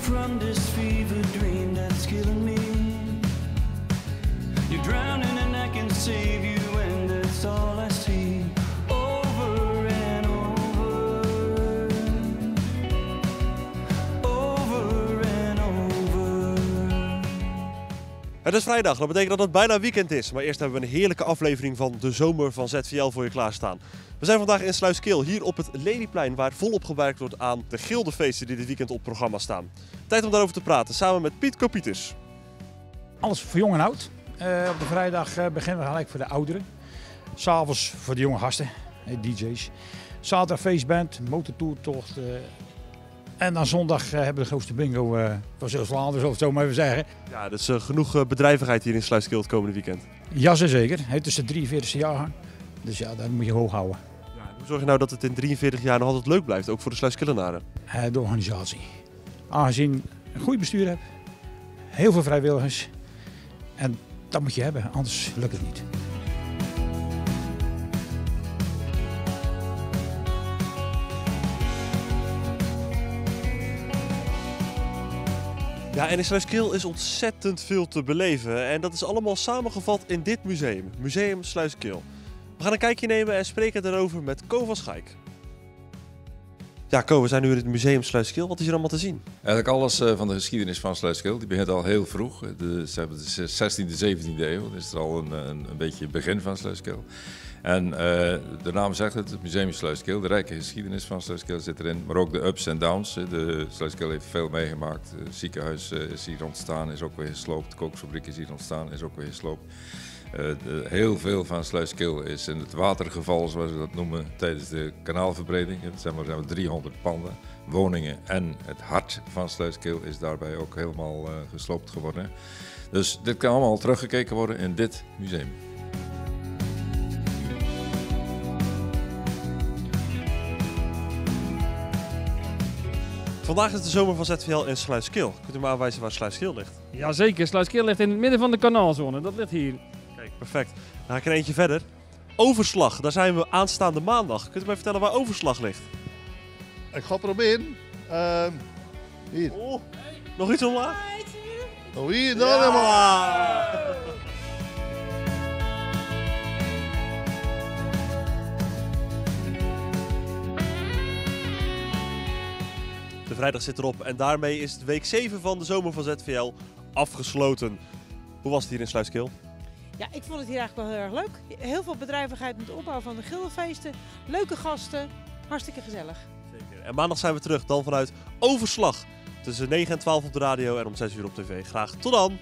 from this fever dream that's killing me. You're drowning and I can save you, and that's all I see. Over and over, over and over. Het is vrijdag, dat betekent dat het bijna weekend is. Maar eerst hebben we een heerlijke aflevering van de zomer van ZVL voor je klaarstaan. We zijn vandaag in Sluiskil, hier op het Lelyplein, waar volop gewerkt wordt aan de gildefeesten die dit weekend op programma staan. Tijd om daarover te praten, samen met Piet Kopietus. Alles voor jong en oud. Op de vrijdag beginnen we gelijk voor de ouderen. S'avonds voor de jonge gasten, DJ's. Zaterdag feestband, motortoertocht. En dan zondag hebben we de grootste bingo van Zeeuws-Vlaanderen, zullen we het zo maar even zeggen. Ja, dus genoeg bedrijvigheid hier in Sluiskil het komende weekend. Ja, zeker. Het is de 43e jaargang. Dus ja, dat moet je hoog houden. Ja, hoe zorg je nou dat het in 43 jaar nog altijd leuk blijft, ook voor de Sluiskillenaren? De organisatie. Aangezien een goed bestuur hebt, heel veel vrijwilligers. En dat moet je hebben, anders lukt het niet. Ja, en in Sluiskil is ontzettend veel te beleven. En dat is allemaal samengevat in dit museum, Museum Sluiskil. We gaan een kijkje nemen en spreken erover met Co van Schaik. Ja, Co, we zijn nu in het Museum Sluiskil. Wat is hier allemaal te zien? Eigenlijk alles van de geschiedenis van Sluiskil. Die begint al heel vroeg. Ze hebben de 16e, 17e eeuw. Dat is er al een beetje het begin van Sluiskil. En de naam zegt het Museum Sluiskil. De rijke geschiedenis van Sluiskil zit erin. Maar ook de ups en downs. De Sluiskil heeft veel meegemaakt. Het ziekenhuis is hier ontstaan, is ook weer gesloopt. De kookfabriek is hier ontstaan, is ook weer gesloopt. Heel veel van Sluiskil is in het water gevallen, zoals we dat noemen, tijdens de kanaalverbreding. Er zijn 300 panden, woningen en het hart van Sluiskil is daarbij ook helemaal gesloopt geworden. Dus dit kan allemaal teruggekeken worden in dit museum. Vandaag is de zomer van ZVL in Sluiskil. Kunt u me aanwijzen waar Sluiskil ligt? Jazeker, Sluiskil ligt in het midden van de kanaalzone. Dat ligt hier. Kijk, perfect. Dan ga ik er eentje verder. Overslag, daar zijn we aanstaande maandag. Kunt u mij vertellen waar Overslag ligt? Ik ga proberen. Hier. Oh, nog iets omlaag? Oh, hier, dan helemaal. De vrijdag zit erop en daarmee is het week 7 van de zomer van ZVL afgesloten. Hoe was het hier in Sluiskil? Ja, ik vond het hier eigenlijk wel heel erg leuk. Heel veel bedrijvigheid met de opbouw van de gildenfeesten. Leuke gasten. Hartstikke gezellig. Zeker. En maandag zijn we terug, dan vanuit Overslag. Tussen 9 en 12 op de radio en om 6 uur op tv. Graag tot dan!